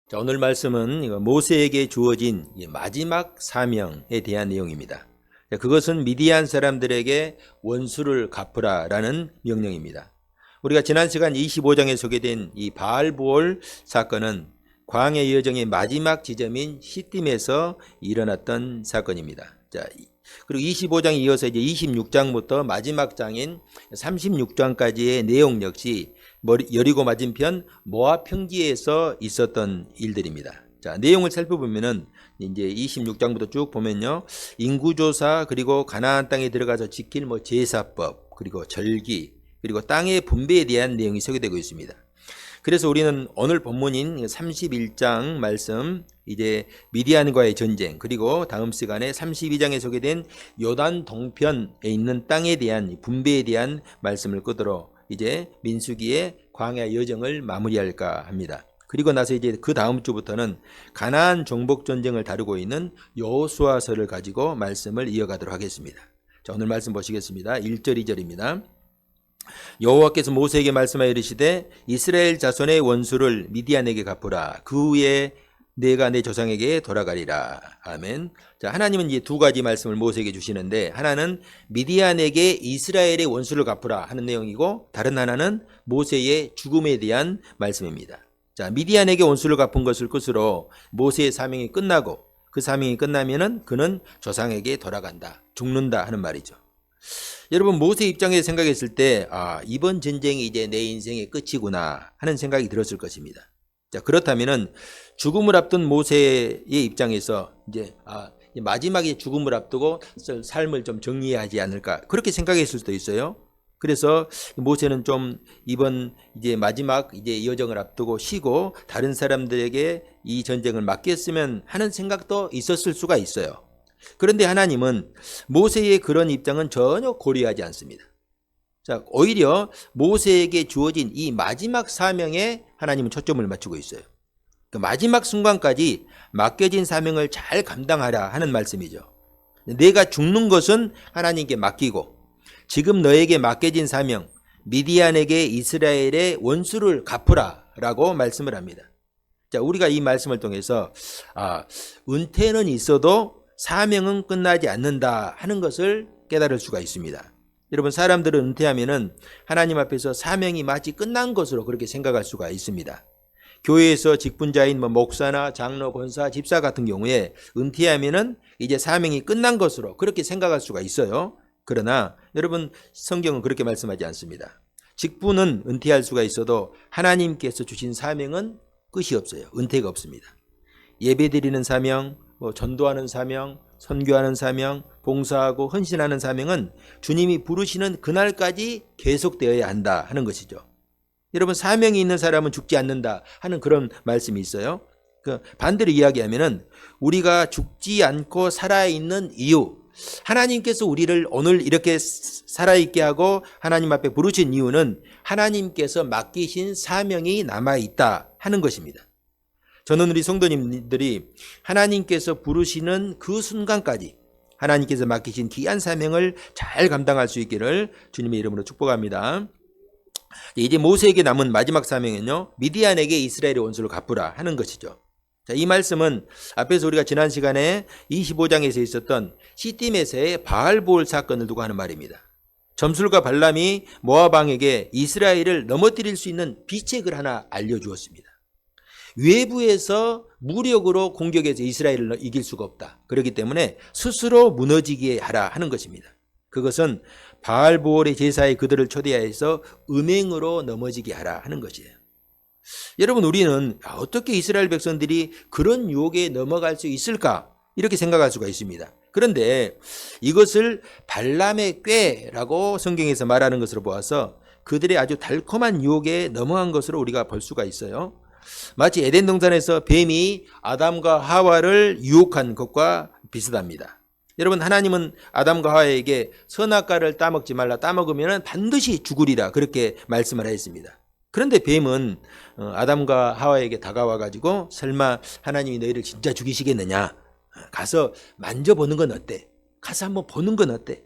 자, 오늘 말씀은 모세에게 주어진 마지막 사명에 대한 내용입니다. 자, 그것은 미디안 사람들에게 원수를 갚으라라는 명령입니다. 우리가 지난 시간 25장에 소개된 이 바알보올 사건은 광야 여정의 마지막 지점인 시딤에서 일어났던 사건입니다. 자, 그리고 25장 이어서 이제 26장부터 마지막 장인 36장까지의 내용 역시 여리고 맞은편 모압 평지에서 있었던 일들입니다. 자, 내용을 살펴보면은 이제 26장부터 쭉 보면요. 인구조사, 그리고 가나안 땅에 들어가서 지킬 제사법, 그리고 절기, 그리고 땅의 분배에 대한 내용이 소개되고 있습니다. 그래서 우리는 오늘 본문인 31장 말씀, 이제 미디안과의 전쟁, 그리고 다음 시간에 32장에 소개된 요단 동편에 있는 땅에 대한 분배에 대한 말씀을 끄도록 이제 민수기의 광야 여정을 마무리할까 합니다. 그리고 나서 이제 그 다음 주부터는 가나안 정복 전쟁을 다루고 있는 여호수아서를 가지고 말씀을 이어가도록 하겠습니다. 자, 오늘 말씀 보시겠습니다. 1절 2절입니다. 여호와께서 모세에게 말씀하여 이르시되 이스라엘 자손의 원수를 미디안에게 갚으라. 그 후에 내가 내 조상에게 돌아가리라. 아멘. 자, 하나님은 이제 두 가지 말씀을 모세에게 주시는데, 하나는 미디안에게 이스라엘의 원수를 갚으라 하는 내용이고, 다른 하나는 모세의 죽음에 대한 말씀입니다. 자, 미디안에게 원수를 갚은 것을 끝으로 모세의 사명이 끝나고, 그 사명이 끝나면은 그는 조상에게 돌아간다, 죽는다 하는 말이죠. 여러분, 모세 입장에서 생각했을 때 이번 전쟁이 이제 내 인생의 끝이구나 하는 생각이 들었을 것입니다. 자, 그렇다면은 죽음을 앞둔 모세의 입장에서 이제 마지막에 죽음을 앞두고 삶을 좀 정리해야 하지 않을까, 그렇게 생각했을 수도 있어요. 그래서 모세는 좀 이번 이제 마지막 이제 여정을 앞두고 쉬고 다른 사람들에게 이 전쟁을 맡겼으면 하는 생각도 있었을 수가 있어요. 그런데 하나님은 모세의 그런 입장은 전혀 고려하지 않습니다. 자, 오히려 모세에게 주어진 이 마지막 사명에 하나님은 초점을 맞추고 있어요. 그 마지막 순간까지 맡겨진 사명을 잘 감당하라 하는 말씀이죠. 내가 죽는 것은 하나님께 맡기고, 지금 너에게 맡겨진 사명, 미디안에게 이스라엘의 원수를 갚으라 라고 말씀을 합니다. 자, 우리가 이 말씀을 통해서 은퇴는 있어도 사명은 끝나지 않는다 하는 것을 깨달을 수가 있습니다. 여러분, 사람들은 은퇴하면은 하나님 앞에서 사명이 마치 끝난 것으로 그렇게 생각할 수가 있습니다. 교회에서 직분자인 목사나 장로, 권사, 집사 같은 경우에 은퇴하면은 이제 사명이 끝난 것으로 그렇게 생각할 수가 있어요. 그러나 여러분, 성경은 그렇게 말씀하지 않습니다. 직분은 은퇴할 수가 있어도 하나님께서 주신 사명은 끝이 없어요. 은퇴가 없습니다. 예배드리는 사명, 전도하는 사명, 선교하는 사명, 봉사하고 헌신하는 사명은 주님이 부르시는 그날까지 계속되어야 한다 하는 것이죠. 여러분, 사명이 있는 사람은 죽지 않는다 하는 그런 말씀이 있어요. 반대로 이야기하면은 우리가 죽지 않고 살아있는 이유, 하나님께서 우리를 오늘 이렇게 살아있게 하고 하나님 앞에 부르신 이유는 하나님께서 맡기신 사명이 남아있다 하는 것입니다. 저는 우리 성도님들이 하나님께서 부르시는 그 순간까지 하나님께서 맡기신 귀한 사명을 잘 감당할 수 있기를 주님의 이름으로 축복합니다. 이제 모세에게 남은 마지막 사명은요, 미디안에게 이스라엘의 원수를 갚으라 하는 것이죠. 자, 이 말씀은 앞에서 우리가 지난 시간에 25장에서 있었던 시딤에서의 바알보올 사건을 두고 하는 말입니다. 점술가 발람이 모압 왕에게 이스라엘을 넘어뜨릴 수 있는 비책을 하나 알려주었습니다. 외부에서 무력으로 공격해서 이스라엘을 이길 수가 없다. 그렇기 때문에 스스로 무너지게 하라 하는 것입니다. 그것은 바알보올의 제사에 그들을 초대하여서 음행으로 넘어지게 하라 하는 것이에요. 여러분, 우리는 어떻게 이스라엘 백성들이 그런 유혹에 넘어갈 수 있을까, 이렇게 생각할 수가 있습니다. 그런데 이것을 발람의 꾀라고 성경에서 말하는 것으로 보아서 그들의 아주 달콤한 유혹에 넘어간 것으로 우리가 볼 수가 있어요. 마치 에덴 동산에서 뱀이 아담과 하와를 유혹한 것과 비슷합니다. 여러분, 하나님은 아담과 하와에게 선악과를 따먹지 말라, 따먹으면 반드시 죽으리라, 그렇게 말씀을 했습니다. 그런데 뱀은 아담과 하와에게 다가와 가지고 설마 하나님이 너희를 진짜 죽이시겠느냐, 가서 만져보는 건 어때, 가서 한번 보는 건 어때,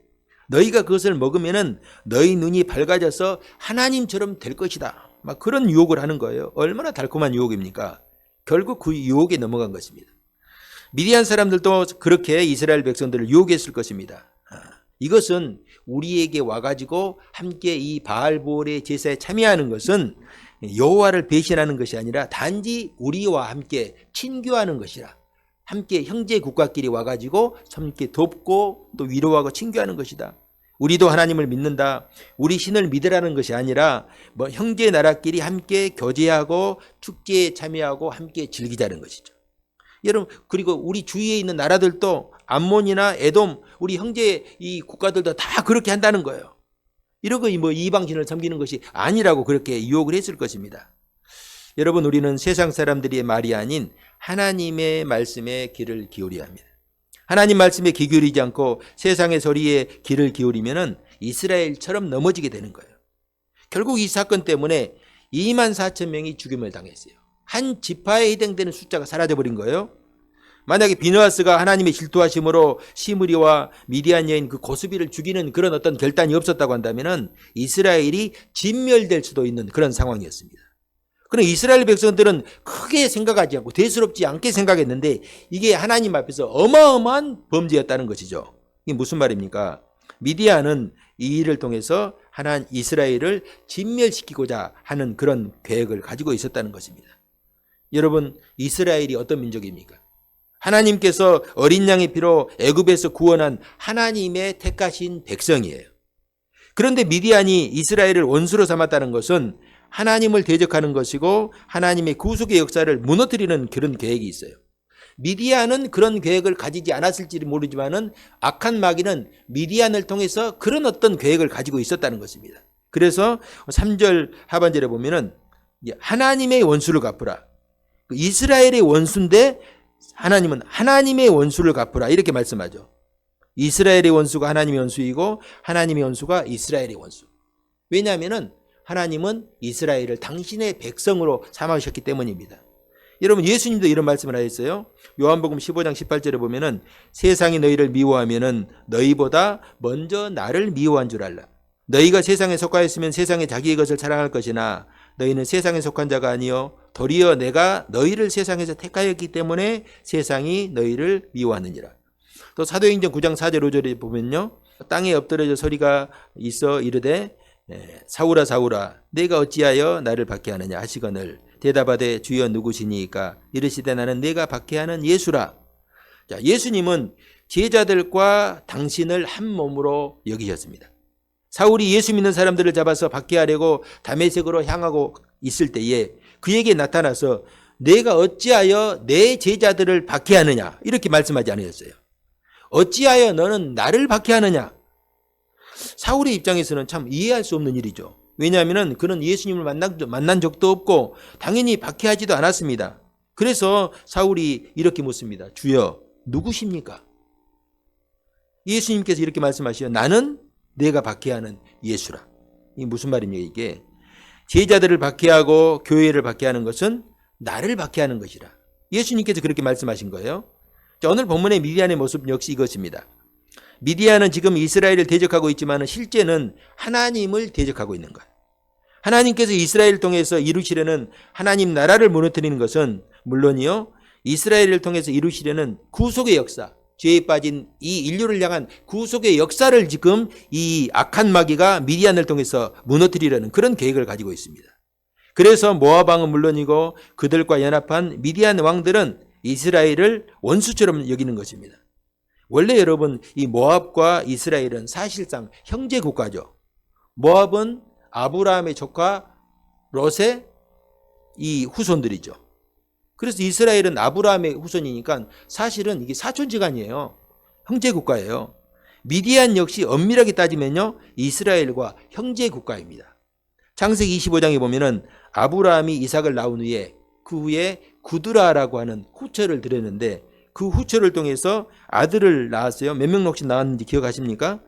너희가 그것을 먹으면 너희 눈이 밝아져서 하나님처럼 될 것이다, 막 그런 유혹을 하는 거예요. 얼마나 달콤한 유혹입니까? 결국 그 유혹에 넘어간 것입니다. 미디안 사람들도 그렇게 이스라엘 백성들을 유혹했을 것입니다. 이것은 우리에게 와가지고 함께 이 바알보올의 제사에 참여하는 것은 여호와를 배신하는 것이 아니라 단지 우리와 함께 친교하는 것이라. 함께 형제 국가끼리 와가지고 함께 돕고 또 위로하고 친교하는 것이다. 우리도 하나님을 믿는다. 우리 신을 믿으라는 것이 아니라 뭐 형제 나라끼리 함께 교제하고 축제에 참여하고 함께 즐기자는 것이죠. 여러분, 그리고 우리 주위에 있는 나라들도 암몬이나 에돔, 우리 형제 이 국가들도 다 그렇게 한다는 거예요. 이러고 뭐 이방신을 섬기는 것이 아니라고 그렇게 유혹을 했을 것입니다. 여러분, 우리는 세상 사람들의 말이 아닌 하나님의 말씀에 귀를 기울여야 합니다. 하나님 말씀에 귀 기울이지 않고 세상의 소리에 귀를 기울이면은 이스라엘처럼 넘어지게 되는 거예요. 결국 이 사건 때문에 24,000명이 죽임을 당했어요. 한 지파에 해당되는 숫자가 사라져버린 거예요. 만약에 비느하스가 하나님의 질투하심으로 시므리와 미디안 여인 그 고스비를 죽이는 그런 어떤 결단이 없었다고 한다면은 이스라엘이 진멸될 수도 있는 그런 상황이었습니다. 그럼 이스라엘 백성들은 크게 생각하지 않고 대수롭지 않게 생각했는데 이게 하나님 앞에서 어마어마한 범죄였다는 것이죠. 이게 무슨 말입니까? 미디안은 이 일을 통해서 이스라엘을 진멸시키고자 하는 그런 계획을 가지고 있었다는 것입니다. 여러분, 이스라엘이 어떤 민족입니까? 하나님께서 어린 양의 피로 애굽에서 구원한 하나님의 택하신 백성이에요. 그런데 미디안이 이스라엘을 원수로 삼았다는 것은 하나님을 대적하는 것이고 하나님의 구속의 역사를 무너뜨리는 그런 계획이 있어요. 미디안은 그런 계획을 가지지 않았을지 모르지만은 악한 마귀는 미디안을 통해서 그런 어떤 계획을 가지고 있었다는 것입니다. 그래서 3절 하반절에 보면은 하나님의 원수를 갚으라. 이스라엘의 원수인데 하나님은 하나님의 원수를 갚으라 이렇게 말씀하죠. 이스라엘의 원수가 하나님의 원수이고 하나님의 원수가 이스라엘의 원수. 왜냐하면은 하나님은 이스라엘을 당신의 백성으로 삼으셨기 때문입니다. 여러분, 예수님도 이런 말씀을 하셨어요. 요한복음 15장 18절에 보면은 세상이 너희를 미워하면은 너희보다 먼저 나를 미워한 줄 알라. 너희가 세상에 속하였으면 세상에 자기의 것을 사랑할 것이나 너희는 세상에 속한 자가 아니요 도리어 내가 너희를 세상에서 택하였기 때문에 세상이 너희를 미워하느니라. 또 사도행전 9장 4절 5절에 보면요, 땅에 엎드려져 소리가 있어 이르되 사울아 사울아 내가 어찌하여 나를 박해하느냐 하시거늘 대답하되 주여 누구시니까 이르시되 나는 내가 박해하는 예수라. 자, 예수님은 제자들과 당신을 한 몸으로 여기셨습니다. 사울이 예수 믿는 사람들을 잡아서 박해하려고 다메섹으로 향하고 있을 때에 그에게 나타나서 내가 어찌하여 내 제자들을 박해하느냐 이렇게 말씀하지 않으셨어요. 어찌하여 너는 나를 박해하느냐. 사울의 입장에서는 참 이해할 수 없는 일이죠. 왜냐하면 그는 예수님을 만난 적도 없고 당연히 박해하지도 않았습니다. 그래서 사울이 이렇게 묻습니다. 주여 누구십니까? 예수님께서 이렇게 말씀하시요 나는 내가 박해하는 예수라. 이게 무슨 말입니까? 이게 제자들을 박해하고 교회를 박해하는 것은 나를 박해하는 것이라. 예수님께서 그렇게 말씀하신 거예요. 자, 오늘 본문의 미디안의 모습 역시 이것입니다. 미디안은 지금 이스라엘을 대적하고 있지만 실제는 하나님을 대적하고 있는 거예요. 하나님께서 이스라엘을 통해서 이루시려는 하나님 나라를 무너뜨리는 것은 물론이요, 이스라엘을 통해서 이루시려는 구속의 역사, 죄에 빠진 이 인류를 향한 구속의 역사를 지금 이 악한 마귀가 미디안을 통해서 무너뜨리려는 그런 계획을 가지고 있습니다. 그래서 모압 왕은 물론이고 그들과 연합한 미디안 왕들은 이스라엘을 원수처럼 여기는 것입니다. 원래 여러분, 이 모압과 이스라엘은 사실상 형제 국가죠. 모압은 아브라함의 조카 롯의 이 후손들이죠. 그래서 이스라엘은 아브라함의 후손이니까 사실은 이게 사촌지간이에요. 형제 국가예요. 미디안 역시 엄밀하게 따지면요, 이스라엘과 형제 국가입니다. 창세기 25장에 보면은 아브라함이 이삭을 낳은 후에 그 후에 구드라라고 하는 후처를 드렸는데 그 후처를 통해서 아들을 낳았어요. 몇 명 혹시 낳았는지 기억하십니까?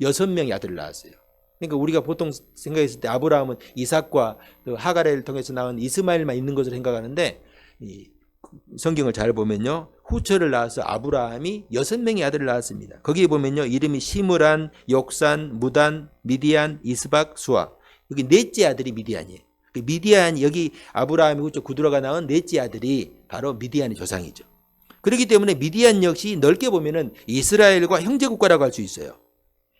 6명의 아들을 낳았어요. 그러니까 우리가 보통 생각했을 때 아브라함은 이삭과 하가레를 통해서 낳은 이스마엘만 있는 것으로 생각하는데 이 성경을 잘 보면요, 후처를 낳아서 아브라함이 6명의 아들을 낳았습니다. 거기에 보면요, 이름이 시므란, 욕산, 무단, 미디안, 이스박, 수아. 여기 넷째 아들이 미디안이에요. 미디안 여기 아브라함이고 구드라가 낳은 넷째 아들이 바로 미디안의 조상이죠. 그렇기 때문에 미디안 역시 넓게 보면은 이스라엘과 형제국가라고 할 수 있어요.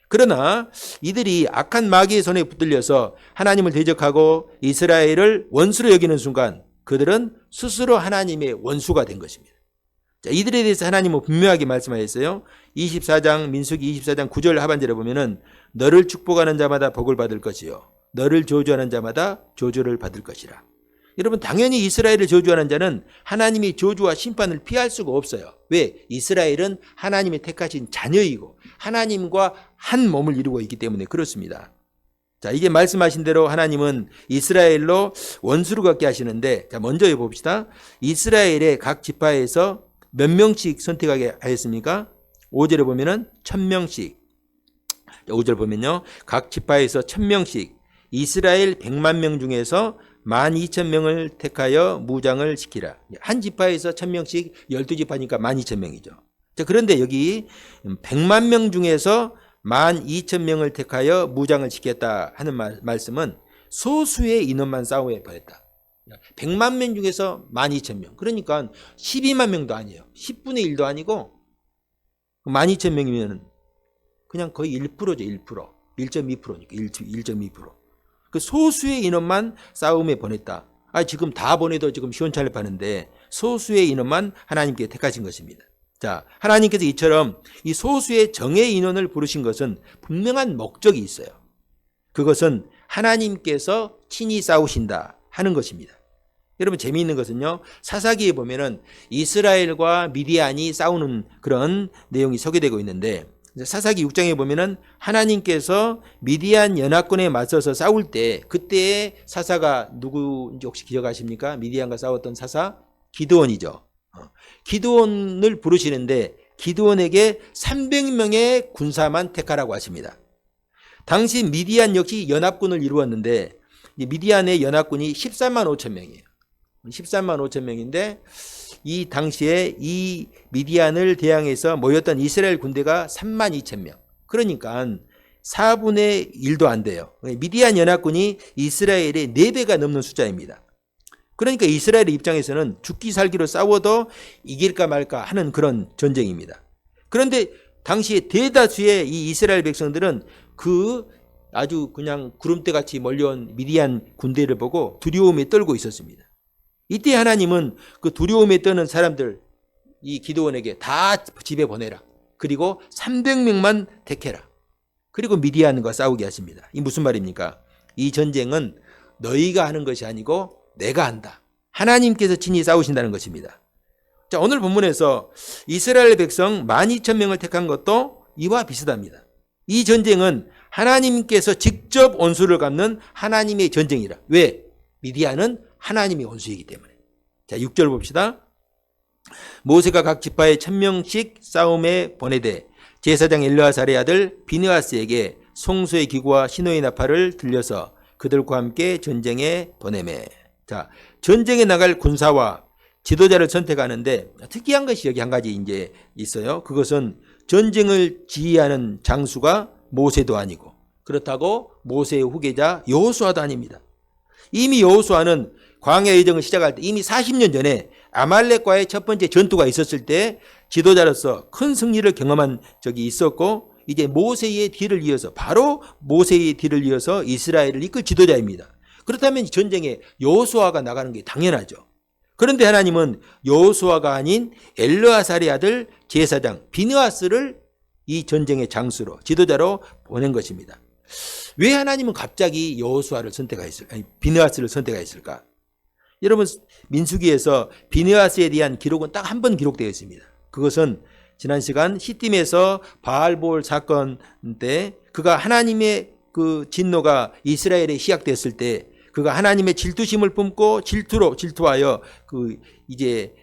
그러나 이들이 악한 마귀의 손에 붙들려서 하나님을 대적하고 이스라엘을 원수로 여기는 순간 그들은 스스로 하나님의 원수가 된 것입니다. 자, 이들에 대해서 하나님은 분명하게 말씀하셨어요. 24장 민수기 24장 9절 하반절에 보면은 너를 축복하는 자마다 복을 받을 것이요 너를 저주하는 자마다 저주를 받을 것이라. 여러분 당연히 이스라엘을 저주하는 자는 하나님의 저주와 심판을 피할 수가 없어요. 왜? 이스라엘은 하나님의 택하신 자녀이고 하나님과 한 몸을 이루고 있기 때문에 그렇습니다. 자, 이제 말씀하신 대로 하나님은 이스라엘로 원수를 갖게 하시는데, 자, 먼저 봅시다. 이스라엘의 각 지파에서 몇 명씩 선택하게 하였습니까? 5절에 보면은 1000명씩. 5절 보면요. 각 지파에서 1000명씩 이스라엘 100만 명 중에서 12,000명을 택하여 무장을 시키라. 한 지파에서 1000명씩 12지파니까 12,000명이죠. 자, 그런데 여기 100만 명 중에서 12,000명을 택하여 무장을 시켰다 하는 말씀은 소수의 인원만 싸움에 벌였다. 100만 명 중에서 12,000명. 그러니까 12만 명도 아니에요. 10분의 1도 아니고 12,000명이면 그냥 거의 1%죠. 1%. 1.2%니까 1.2%. 그 소수의 인원만 싸움에 보냈다. 지금 다 보내도 지금 시원찮을 파는데 소수의 인원만 하나님께 택하신 것입니다. 자, 하나님께서 이처럼 이 소수의 정의 인원을 부르신 것은 분명한 목적이 있어요. 그것은 하나님께서 친히 싸우신다 하는 것입니다. 여러분 재미있는 것은요. 사사기에 보면은 이스라엘과 미디안이 싸우는 그런 내용이 소개되고 있는데 사사기 6장에 보면은 하나님께서 미디안 연합군에 맞서서 싸울 때 그때의 사사가 누구인지 혹시 기억하십니까? 미디안과 싸웠던 사사 기드온이죠. 기드온을 부르시는데 기드온에게 300명의 군사만 택하라고 하십니다. 당시 미디안 역시 연합군을 이루었는데 미디안의 연합군이 13만 5천 명이에요. 13만 5천 명인데 이 당시에 이 미디안을 대항해서 모였던 이스라엘 군대가 3만 2천 명. 그러니까 4분의 1도 안 돼요. 미디안 연합군이 이스라엘의 4배가 넘는 숫자입니다. 그러니까 이스라엘의 입장에서는 죽기 살기로 싸워도 이길까 말까 하는 그런 전쟁입니다. 그런데 당시에 대다수의 이 이스라엘 백성들은 그 아주 그냥 구름대같이 몰려온 미디안 군대를 보고 두려움에 떨고 있었습니다. 이때 하나님은 그 두려움에 떠는 사람들 이 기드온에게 다 집에 보내라. 그리고 300명만 택해라. 그리고 미디안과 싸우게 하십니다. 이 무슨 말입니까? 이 전쟁은 너희가 하는 것이 아니고 내가 한다. 하나님께서 친히 싸우신다는 것입니다. 자, 오늘 본문에서 이스라엘 백성 12,000명을 택한 것도 이와 비슷합니다. 이 전쟁은 하나님께서 직접 원수를 갚는 하나님의 전쟁이라. 왜? 미디안은 하나님의 원수이기 때문에. 자, 6절 봅시다. 모세가 각 지파에 1000명씩 싸움에 보내되 제사장 엘르아살의 아들 비느하스에게 송수의 기구와 신호의 나팔을 들려서 그들과 함께 전쟁에 보내매. 자, 전쟁에 나갈 군사와 지도자를 선택하는데 특이한 것이 여기 한 가지 이제 있어요. 그것은 전쟁을 지휘하는 장수가 모세도 아니고 그렇다고 모세의 후계자 여호수아도 아닙니다. 이미 여호수아는 광야 여정을 시작할 때 이미 40년 전에 아말렉과의 첫 번째 전투가 있었을 때 지도자로서 큰 승리를 경험한 적이 있었고 이제 모세의 뒤를 이어서 바로 모세의 뒤를 이어서 이스라엘을 이끌 지도자입니다. 그렇다면 전쟁에 여호수아가 나가는 게 당연하죠. 그런데 하나님은 여호수아가 아닌 엘르아살의 아들 제사장 비느하스를 이 전쟁의 장수로 지도자로 보낸 것입니다. 왜 하나님은 갑자기 여호수아를 선택하였을까? 비느하스를 선택하였을까? 여러분 민수기에서 비느하스에 대한 기록은 딱 한 번 기록되어 있습니다. 그것은 지난 시간 시딤에서 바알볼 사건 때 그가 하나님의 그 진노가 이스라엘에 시작됐을 때 그가 하나님의 질투심을 뿜고 질투하여 이제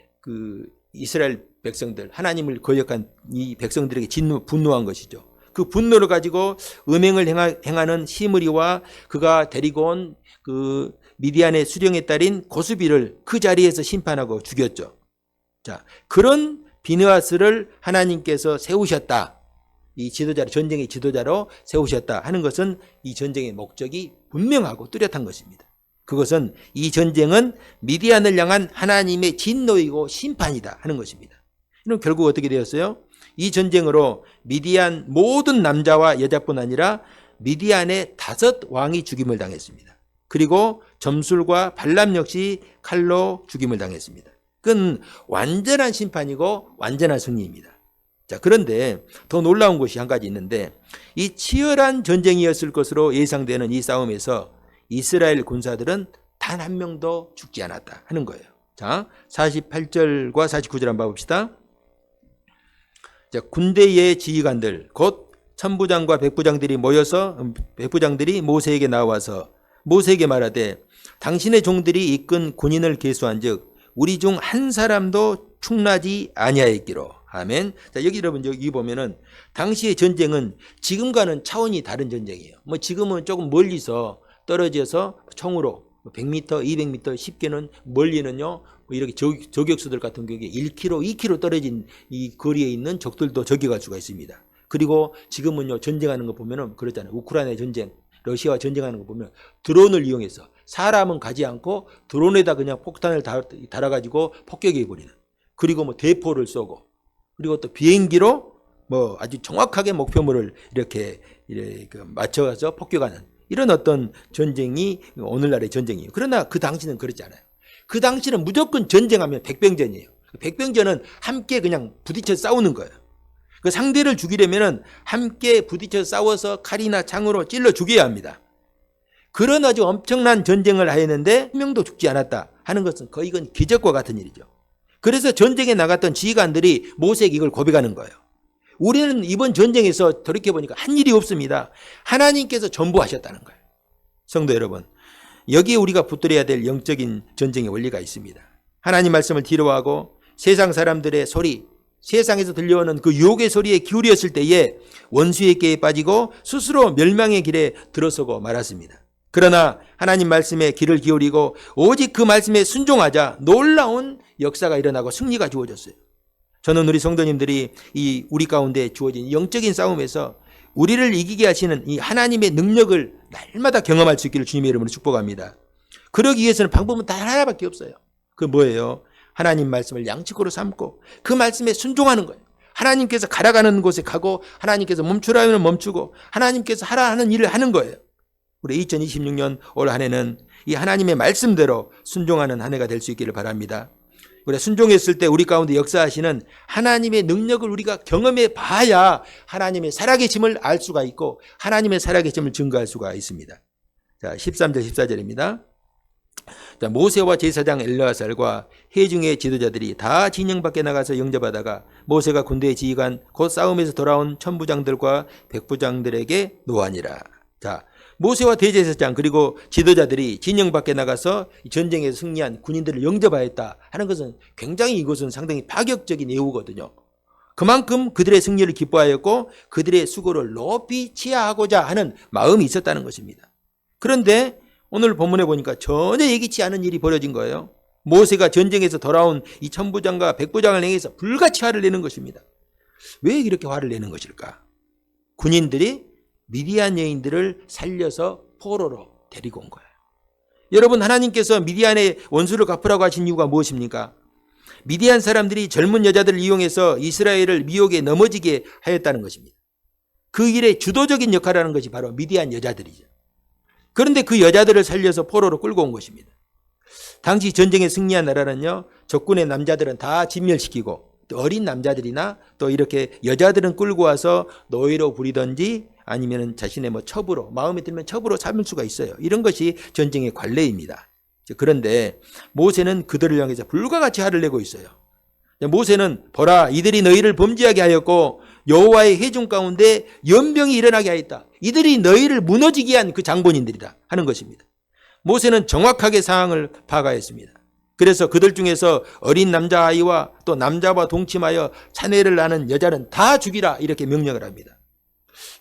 이스라엘 백성들 하나님을 거역한 이 백성들에게 분노한 것이죠. 그 분노를 가지고 음행을 행하는 시므리와 그가 데리고 온 그 미디안의 수령의 딸인 고수비를 그 자리에서 심판하고 죽였죠. 자, 그런 비느하스를 하나님께서 세우셨다. 이 지도자로 전쟁의 지도자로 세우셨다 하는 것은 이 전쟁의 목적이 분명하고 뚜렷한 것입니다. 그것은 이 전쟁은 미디안을 향한 하나님의 진노이고 심판이다 하는 것입니다. 그럼 결국 어떻게 되었어요? 이 전쟁으로 미디안 모든 남자와 여자뿐 아니라 미디안의 5 왕이 죽임을 당했습니다. 그리고 점술과 발람 역시 칼로 죽임을 당했습니다. 그건 완전한 심판이고 완전한 승리입니다. 자, 그런데 더 놀라운 것이 한 가지 있는데 이 치열한 전쟁이었을 것으로 예상되는 이 싸움에서 이스라엘 군사들은 단 한 명도 죽지 않았다 하는 거예요. 자, 48절과 49절 한번 봐봅시다. 자, 군대의 지휘관들 곧 천부장과 백부장들이 모여서 백부장들이 모세에게 나와서 모세에게 말하되 당신의 종들이 이끈 군인을 계수한즉 우리 중 한 사람도 충나지 아니하였기로. 아멘. 자, 여기 여러분 여기 보면은 당시의 전쟁은 지금과는 차원이 다른 전쟁이에요. 뭐 지금은 조금 멀리서 떨어져서 총으로 100m, 200m, 쉽게는 멀리는요. 뭐 이렇게 저격수들 같은 경우에 1km, 2km 떨어진 이 거리에 있는 적들도 저격할 수가 있습니다. 그리고 지금은요 전쟁하는 거 보면은 그렇잖아요. 우크라이나 전쟁, 러시아와 전쟁하는 거 보면 드론을 이용해서 사람은 가지 않고 드론에다 그냥 폭탄을 달아가지고 폭격해버리는. 그리고 뭐 대포를 쏘고 그리고 또 비행기로 뭐 아주 정확하게 목표물을 이렇게 맞춰서 폭격하는 이런 어떤 전쟁이 오늘날의 전쟁이에요. 그러나 그 당시는 그렇지 않아요. 그 당시는 무조건 전쟁하면 백병전이에요. 백병전은 함께 그냥 부딪혀 싸우는 거예요. 그 상대를 죽이려면 함께 부딪혀 싸워서 칼이나 창으로 찔러 죽여야 합니다. 그런 아주 엄청난 전쟁을 하였는데 한 명도 죽지 않았다 하는 것은 거의 이건 기적과 같은 일이죠. 그래서 전쟁에 나갔던 지휘관들이 모세에게 이걸 고백하는 거예요. 우리는 이번 전쟁에서 돌이켜보니까 한 일이 없습니다. 하나님께서 전부 하셨다는 거예요. 성도 여러분, 여기에 우리가 붙들어야 될 영적인 전쟁의 원리가 있습니다. 하나님 말씀을 뒤로하고 세상 사람들의 소리, 세상에서 들려오는 그 유혹의 소리에 기울였을 때에 원수의 꾀에 빠지고 스스로 멸망의 길에 들어서고 말았습니다. 그러나 하나님 말씀에 귀를 기울이고 오직 그 말씀에 순종하자 놀라운 역사가 일어나고 승리가 주어졌어요. 저는 우리 성도님들이 이 우리 가운데 주어진 영적인 싸움에서 우리를 이기게 하시는 이 하나님의 능력을 날마다 경험할 수 있기를 주님의 이름으로 축복합니다. 그러기 위해서는 방법은 단 하나밖에 없어요. 그 뭐예요? 하나님 말씀을 양측으로 삼고 그 말씀에 순종하는 거예요. 하나님께서 가라가는 곳에 가고 하나님께서 멈추라 하면 멈추고 하나님께서 하라 하는 일을 하는 거예요. 우리 2026년 올 한 해는 이 하나님의 말씀대로 순종하는 한 해가 될 수 있기를 바랍니다. 우리가 순종했을 때 우리 가운데 역사하시는 하나님의 능력을 우리가 경험해 봐야 하나님의 살아계심을 알 수가 있고 하나님의 살아계심을 증거할 수가 있습니다. 자, 13절 14절입니다. 자, 모세와 제사장 엘르아살과 회중의 지도자들이 다 진영 밖에 나가서 영접하다가 모세가 군대의 지휘관 곧 싸움에서 돌아온 천부장들과 백부장들에게 노하니라. 자, 모세와 대제사장 그리고 지도자들이 진영 밖에 나가서 전쟁에서 승리한 군인들을 영접하였다 하는 것은 굉장히 이것은 상당히 파격적인 예우거든요. 그만큼 그들의 승리를 기뻐하였고 그들의 수고를 높이 치하하고자 하는 마음이 있었다는 것입니다. 그런데 오늘 본문에 보니까 전혀 예기치 않은 일이 벌어진 거예요. 모세가 전쟁에서 돌아온 이 천부장과 백부장을 향해서 불같이 화를 내는 것입니다. 왜 이렇게 화를 내는 것일까? 군인들이 미디안 여인들을 살려서 포로로 데리고 온 거예요. 여러분, 하나님께서 미디안의 원수를 갚으라고 하신 이유가 무엇입니까? 미디안 사람들이 젊은 여자들을 이용해서 이스라엘을 미혹에 넘어지게 하였다는 것입니다. 그 일의 주도적인 역할을 하는 것이 바로 미디안 여자들이죠. 그런데 그 여자들을 살려서 포로로 끌고 온 것입니다. 당시 전쟁에 승리한 나라는요, 적군의 남자들은 다 진멸시키고 어린 남자들이나 또 이렇게 여자들은 끌고 와서 노예로 부리든지 아니면 자신의 뭐 첩으로 마음에 들면 첩으로 삼을 수가 있어요. 이런 것이 전쟁의 관례입니다. 그런데 모세는 그들을 향해서 불과 같이 화를 내고 있어요. 모세는 보라 이들이 너희를 범죄하게 하였고 여호와의 회중 가운데 연병이 일어나게 하였다. 이들이 너희를 무너지게 한 그 장본인들이다 하는 것입니다. 모세는 정확하게 상황을 파악하였습니다. 그래서 그들 중에서 어린 남자아이와 또 남자와 동침하여 차내를 나는 여자는 다 죽이라 이렇게 명령을 합니다.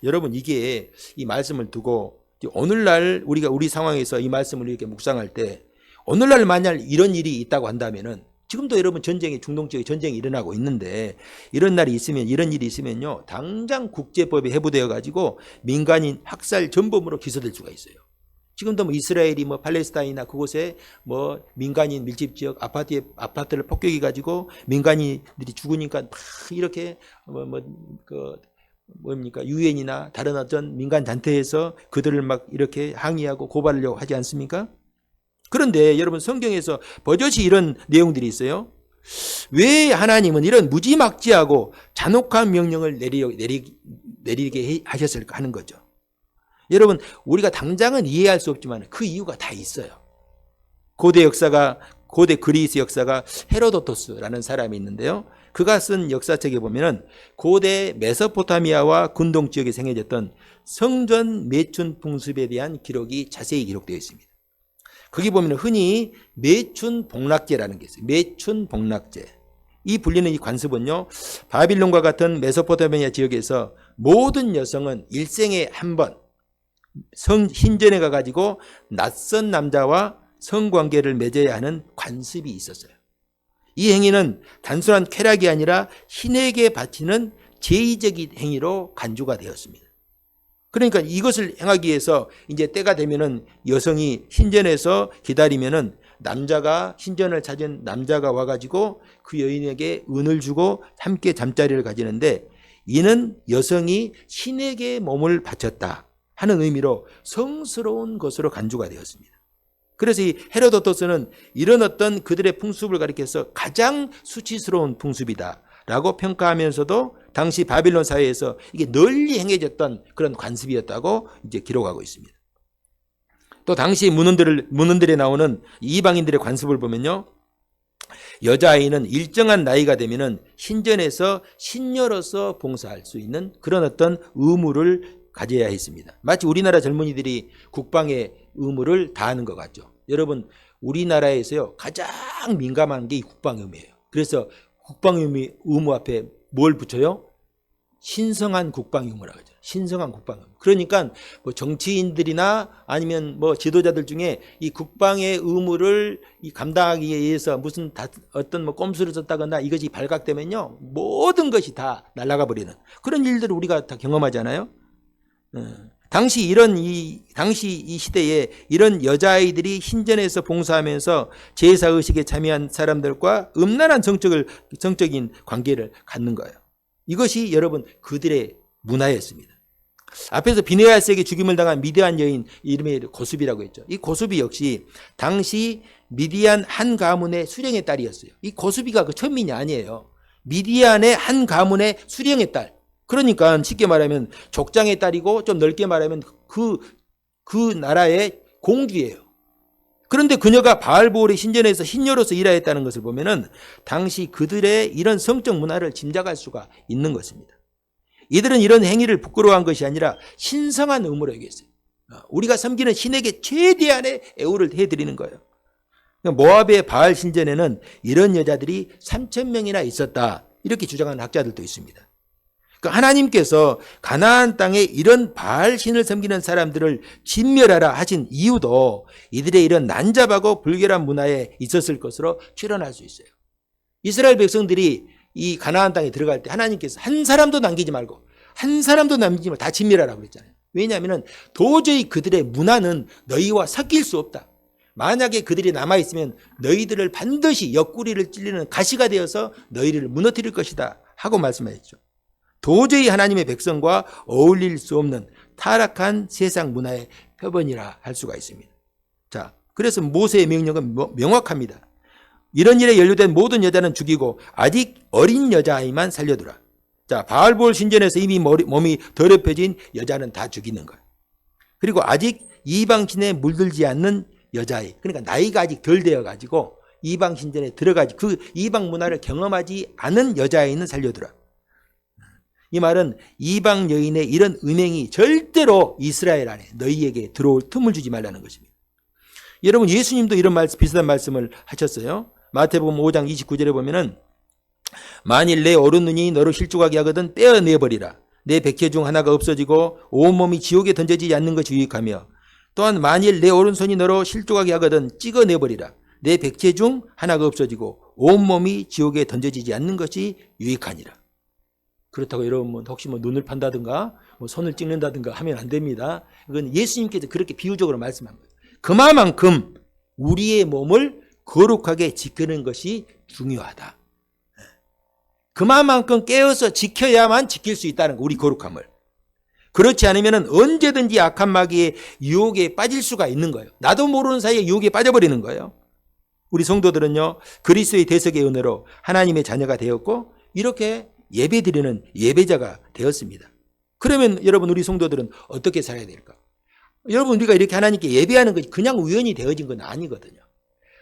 여러분, 이게 이 말씀을 두고 오늘날 우리가 우리 상황에서 이 말씀을 이렇게 묵상할 때 오늘날 만약 이런 일이 있다고 한다면은 지금도 여러분 전쟁이 중동 지역에 전쟁이 일어나고 있는데 이런 날이 있으면 이런 일이 있으면요 당장 국제법에 해부되어 가지고 민간인 학살 전범으로 기소될 수가 있어요. 지금도 뭐 이스라엘이 뭐 팔레스타인이나 그곳에 뭐 민간인 밀집 지역 아파트를 폭격해 가지고 민간인들이 죽으니까 막 이렇게 유엔이나 다른 어떤 민간 단체에서 그들을 막 이렇게 항의하고 고발하려고 하지 않습니까? 그런데 여러분 성경에서 버젓이 이런 내용들이 있어요. 왜 하나님은 이런 무지막지하고 잔혹한 명령을 내리게 하셨을까 하는 거죠. 여러분 우리가 당장은 이해할 수 없지만 그 이유가 다 있어요. 고대 그리스 역사가 헤로도토스라는 사람이 있는데요. 그가 쓴 역사책에 보면은 고대 메소포타미아와 근동 지역에 생겨졌던 성전 매춘 풍습에 대한 기록이 자세히 기록되어 있습니다. 거기 보면 흔히 매춘복락제라는 게 있어요. 매춘복락제. 이 불리는 이 관습은요, 바빌론과 같은 메소포타미아 지역에서 모든 여성은 일생에 한 번 신전에 가가지고 낯선 남자와 성관계를 맺어야 하는 관습이 있었어요. 이 행위는 단순한 쾌락이 아니라 신에게 바치는 제의적인 행위로 간주가 되었습니다. 그러니까 이것을 행하기 위해서 이제 때가 되면은 여성이 신전에서 기다리면은 신전을 찾은 남자가 와가지고 그 여인에게 은을 주고 함께 잠자리를 가지는데 이는 여성이 신에게 몸을 바쳤다 하는 의미로 성스러운 것으로 간주가 되었습니다. 그래서 이 헤로도토스는 이런 어떤 그들의 풍습을 가리켜서 가장 수치스러운 풍습이다 라고 평가하면서도 당시 바빌론 사회에서 이게 널리 행해졌던 그런 관습이었다고 이제 기록하고 있습니다. 또 당시 문헌들에 나오는 이방인들의 관습을 보면요, 여자아이는 일정한 나이가 되면은 신전에서 신녀로서 봉사할 수 있는 그런 어떤 의무를 가져야 했습니다. 마치 우리나라 젊은이들이 국방의 의무를 다하는 것 같죠. 여러분 우리나라에서요 가장 민감한 게 이 국방 의무예요. 그래서 국방 의무 앞에 뭘 붙여요? 신성한 국방 의무라고 하죠. 신성한 국방 의무. 그러니까 뭐 정치인들이나 아니면 뭐 지도자들 중에 이 국방의 의무를 감당하기 위해서 무슨 어떤 뭐 꼼수를 썼다거나 이것이 발각되면요 모든 것이 다 날아가 버리는 그런 일들을 우리가 다 경험하잖아요. 당시 이 시대에 이런 여자아이들이 신전에서 봉사하면서 제사의식에 참여한 사람들과 음란한 성적인 관계를 갖는 거예요. 이것이 여러분 그들의 문화였습니다. 앞에서 비느하스에게 죽임을 당한 미디안 여인 이름이 고수비라고 했죠. 이 고수비 역시 당시 미디안 한 가문의 수령의 딸이었어요. 이 고수비가 그 천민이 아니에요. 미디안의 한 가문의 수령의 딸. 그러니까 쉽게 말하면 족장의 딸이고 좀 넓게 말하면 그 나라의 공주예요. 그런데 그녀가 바알보올의 신전에서 신녀로서 일하였다는 것을 보면은 당시 그들의 이런 성적 문화를 짐작할 수가 있는 것입니다. 이들은 이런 행위를 부끄러워한 것이 아니라 신성한 의무로 여겼어요. 우리가 섬기는 신에게 최대한의 애우를 해드리는 거예요. 모압의 바알 신전에는 이런 여자들이 3,000명이나 있었다 이렇게 주장하는 학자들도 있습니다. 하나님께서 가나안 땅에 이런 바알 신을 섬기는 사람들을 진멸하라 하신 이유도 이들의 이런 난잡하고 불결한 문화에 있었을 것으로 추론할 수 있어요. 이스라엘 백성들이 이 가나안 땅에 들어갈 때 하나님께서 한 사람도 남기지 말고 다 진멸하라고 그랬잖아요. 왜냐하면 도저히 그들의 문화는 너희와 섞일 수 없다. 만약에 그들이 남아있으면 너희들을 반드시 옆구리를 찔리는 가시가 되어서 너희를 무너뜨릴 것이다 하고 말씀하셨죠. 도저히 하나님의 백성과 어울릴 수 없는 타락한 세상 문화의 표본이라 할 수가 있습니다. 자, 그래서 모세의 명령은 명확합니다. 이런 일에 연루된 모든 여자는 죽이고 아직 어린 여자아이만 살려두라. 자, 바알보올 신전에서 이미 몸이 더럽혀진 여자는 다 죽이는 거예요. 그리고 아직 이방신에 물들지 않는 여자아이, 그러니까 나이가 아직 덜 되어가지고 이방 신전에 들어가지 그 이방 문화를 경험하지 않은 여자아이는 살려두라. 이 말은 이방 여인의 이런 음행이 절대로 이스라엘 안에 너희에게 들어올 틈을 주지 말라는 것입니다. 여러분 예수님도 이런 비슷한 말씀을 하셨어요. 마태복음 5장 29절에 보면은 만일 내 오른눈이 너로 실족하게 하거든 떼어내버리라. 내 백해 중 하나가 없어지고 온몸이 지옥에 던져지지 않는 것이 유익하며 또한 만일 내 오른손이 너로 실족하게 하거든 찍어내버리라. 내 백해 중 하나가 없어지고 온몸이 지옥에 던져지지 않는 것이 유익하니라. 그렇다고 여러분 혹시 눈을 판다든가 손을 찍는다든가 하면 안 됩니다. 이건 예수님께서 그렇게 비유적으로 말씀한 거예요. 그만큼 우리의 몸을 거룩하게 지키는 것이 중요하다. 그만큼 깨어서 지켜야만 지킬 수 있다는 거, 우리 거룩함을. 그렇지 않으면 언제든지 악한 마귀의 유혹에 빠질 수가 있는 거예요. 나도 모르는 사이에 유혹에 빠져버리는 거예요. 우리 성도들은요, 그리스도의 대속의 은혜로 하나님의 자녀가 되었고 이렇게 예배드리는 예배자가 되었습니다. 그러면 여러분, 우리 성도들은 어떻게 살아야 될까? 여러분, 우리가 이렇게 하나님께 예배하는 것이 그냥 우연히 되어진 건 아니거든요.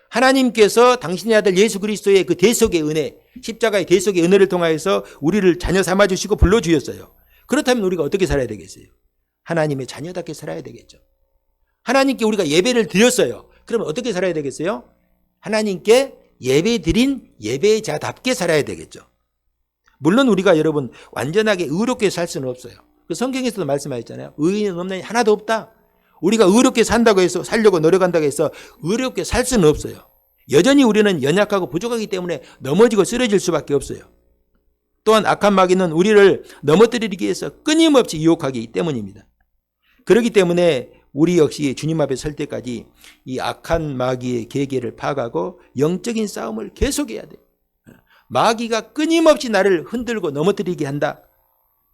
하나님께서 당신의 아들 예수 그리스도의 그 대속의 은혜, 십자가의 대속의 은혜를 통하여서 우리를 자녀 삼아주시고 불러주셨어요. 그렇다면 우리가 어떻게 살아야 되겠어요? 하나님의 자녀답게 살아야 되겠죠. 하나님께 우리가 예배를 드렸어요. 그러면 어떻게 살아야 되겠어요? 하나님께 예배 드린 예배자답게 살아야 되겠죠. 물론 우리가 여러분 완전하게 의롭게 살 수는 없어요. 그 성경에서도 말씀하셨잖아요. 의인은 없나니 하나도 없다. 우리가 의롭게 산다고 해서 살려고 노력한다고 해서 의롭게 살 수는 없어요. 여전히 우리는 연약하고 부족하기 때문에 넘어지고 쓰러질 수밖에 없어요. 또한 악한 마귀는 우리를 넘어뜨리기 위해서 끊임없이 유혹하기 때문입니다. 그렇기 때문에 우리 역시 주님 앞에 설 때까지 이 악한 마귀의 계계를 파악하고 영적인 싸움을 계속해야 돼요. 마귀가 끊임없이 나를 흔들고 넘어뜨리게 한다.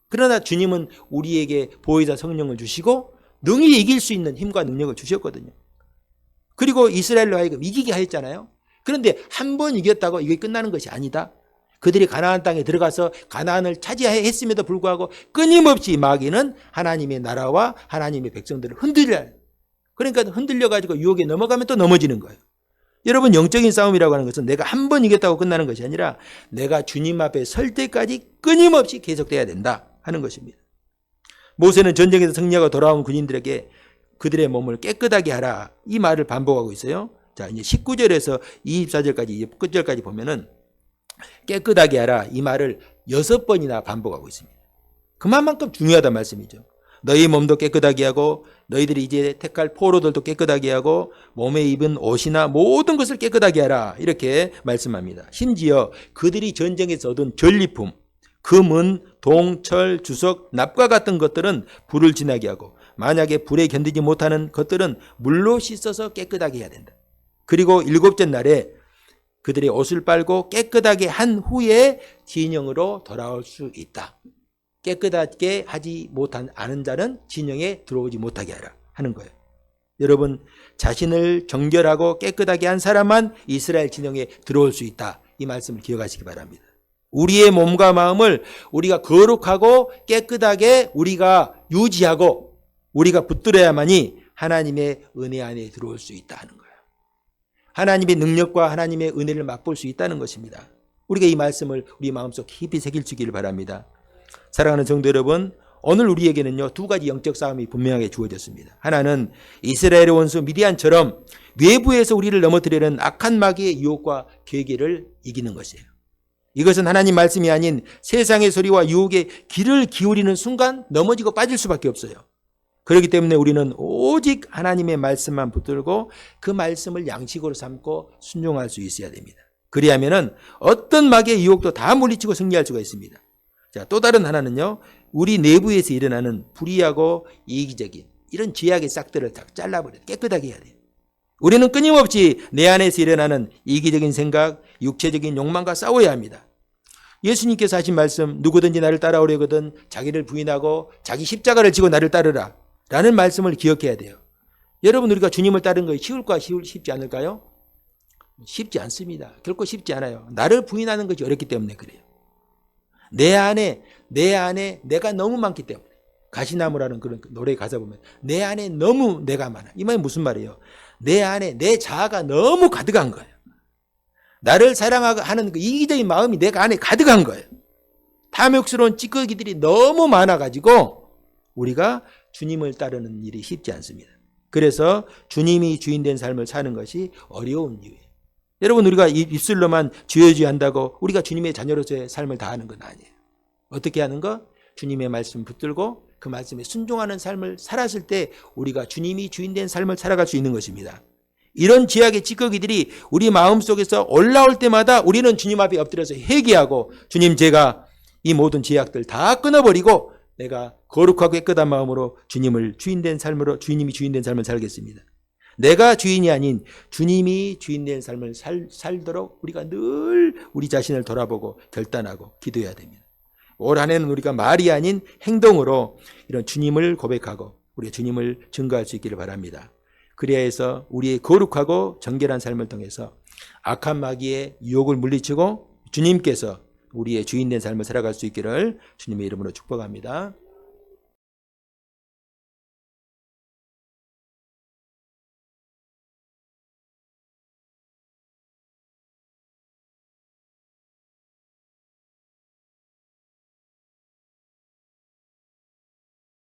그러나 주님은 우리에게 보혜사 성령을 주시고 능히 이길 수 있는 힘과 능력을 주셨거든요. 그리고 이스라엘로 하여금 이기게 하였잖아요. 그런데 한 번 이겼다고 이게 끝나는 것이 아니다. 그들이 가나안 땅에 들어가서 가나안을 차지했음에도 불구하고 끊임없이 마귀는 하나님의 나라와 하나님의 백성들을 흔들려요. 그러니까 흔들려가지고 유혹에 넘어가면 또 넘어지는 거예요. 여러분, 영적인 싸움이라고 하는 것은 내가 한 번 이겼다고 끝나는 것이 아니라 내가 주님 앞에 설 때까지 끊임없이 계속돼야 된다 하는 것입니다. 모세는 전쟁에서 승리하고 돌아온 군인들에게 그들의 몸을 깨끗하게 하라, 이 말을 반복하고 있어요. 자, 이제 19절에서 24절까지 끝절까지 보면은 깨끗하게 하라, 이 말을 6번이나 반복하고 있습니다. 그만큼 중요하단 말씀이죠. 너희 몸도 깨끗하게 하고 너희들이 이제 택할 포로들도 깨끗하게 하고 몸에 입은 옷이나 모든 것을 깨끗하게 하라, 이렇게 말씀합니다. 심지어 그들이 전쟁에서 얻은 전리품, 금은, 동, 철, 주석, 납과 같은 것들은 불을 지나게 하고 만약에 불에 견디지 못하는 것들은 물로 씻어서 깨끗하게 해야 된다. 그리고 7째 날에 그들의 옷을 빨고 깨끗하게 한 후에 진영으로 돌아올 수 있다. 깨끗하게 하지 못한 아는 자는 진영에 들어오지 못하게 하라 하는 거예요. 여러분, 자신을 정결하고 깨끗하게 한 사람만 이스라엘 진영에 들어올 수 있다, 이 말씀을 기억하시기 바랍니다. 우리의 몸과 마음을 우리가 거룩하고 깨끗하게 우리가 유지하고 우리가 붙들어야만이 하나님의 은혜 안에 들어올 수 있다 하는 거예요. 하나님의 능력과 하나님의 은혜를 맛볼 수 있다는 것입니다. 우리가 이 말씀을 우리 마음속 깊이 새길주기를 바랍니다. 사랑하는 성도 여러분, 오늘 우리에게는요 2가지 영적 싸움이 분명하게 주어졌습니다. 하나는 이스라엘의 원수 미디안처럼 외부에서 우리를 넘어뜨리는 악한 마귀의 유혹과 계계를 이기는 것이에요. 이것은 하나님 말씀이 아닌 세상의 소리와 유혹에 귀를 기울이는 순간 넘어지고 빠질 수밖에 없어요. 그렇기 때문에 우리는 오직 하나님의 말씀만 붙들고 그 말씀을 양식으로 삼고 순종할 수 있어야 됩니다. 그리하면은 어떤 마귀의 유혹도 다 물리치고 승리할 수가 있습니다. 자, 또 다른 하나는요, 우리 내부에서 일어나는 불의하고 이기적인 이런 죄악의 싹들을 다 잘라버려야, 깨끗하게 해야 돼요. 우리는 끊임없이 내 안에서 일어나는 이기적인 생각, 육체적인 욕망과 싸워야 합니다. 예수님께서 하신 말씀, 누구든지 나를 따라오려거든 자기를 부인하고 자기 십자가를 지고 나를 따르라 라는 말씀을 기억해야 돼요. 여러분, 우리가 주님을 따르는 것이 쉬울까 쉽지 않을까요? 쉽지 않습니다. 결코 쉽지 않아요. 나를 부인하는 것이 어렵기 때문에 그래요. 내 안에 내가 너무 많기 때문에. 가시나무라는 그런 노래 가사 보면 내 안에 너무 내가 많아. 이 말이 무슨 말이에요? 내 안에 내 자아가 너무 가득한 거예요. 나를 사랑하는 그 이기적인 마음이 내가 안에 가득한 거예요. 탐욕스러운 찌꺼기들이 너무 많아가지고 우리가 주님을 따르는 일이 쉽지 않습니다. 그래서 주님이 주인된 삶을 사는 것이 어려운 이유예요. 여러분, 우리가 입술로만 주여 한다고 우리가 주님의 자녀로서의 삶을 다하는 건 아니에요. 어떻게 하는 거? 주님의 말씀 붙들고 그 말씀에 순종하는 삶을 살았을 때 우리가 주님이 주인된 삶을 살아갈 수 있는 것입니다. 이런 죄악의 찌꺼기들이 우리 마음속에서 올라올 때마다 우리는 주님 앞에 엎드려서 회개하고, 주님, 제가 이 모든 제약들 다 끊어버리고 내가 거룩하고 깨끗한 마음으로 주님이 주인된 삶을 살겠습니다. 내가 주인이 아닌 주님이 주인된 삶을 살도록 우리가 늘 우리 자신을 돌아보고 결단하고 기도해야 됩니다. 올 한 해는 우리가 말이 아닌 행동으로 이런 주님을 고백하고 우리가 주님을 증거할 수 있기를 바랍니다. 그래야 해서 우리의 거룩하고 정결한 삶을 통해서 악한 마귀의 유혹을 물리치고 주님께서 우리의 주인된 삶을 살아갈 수 있기를 주님의 이름으로 축복합니다.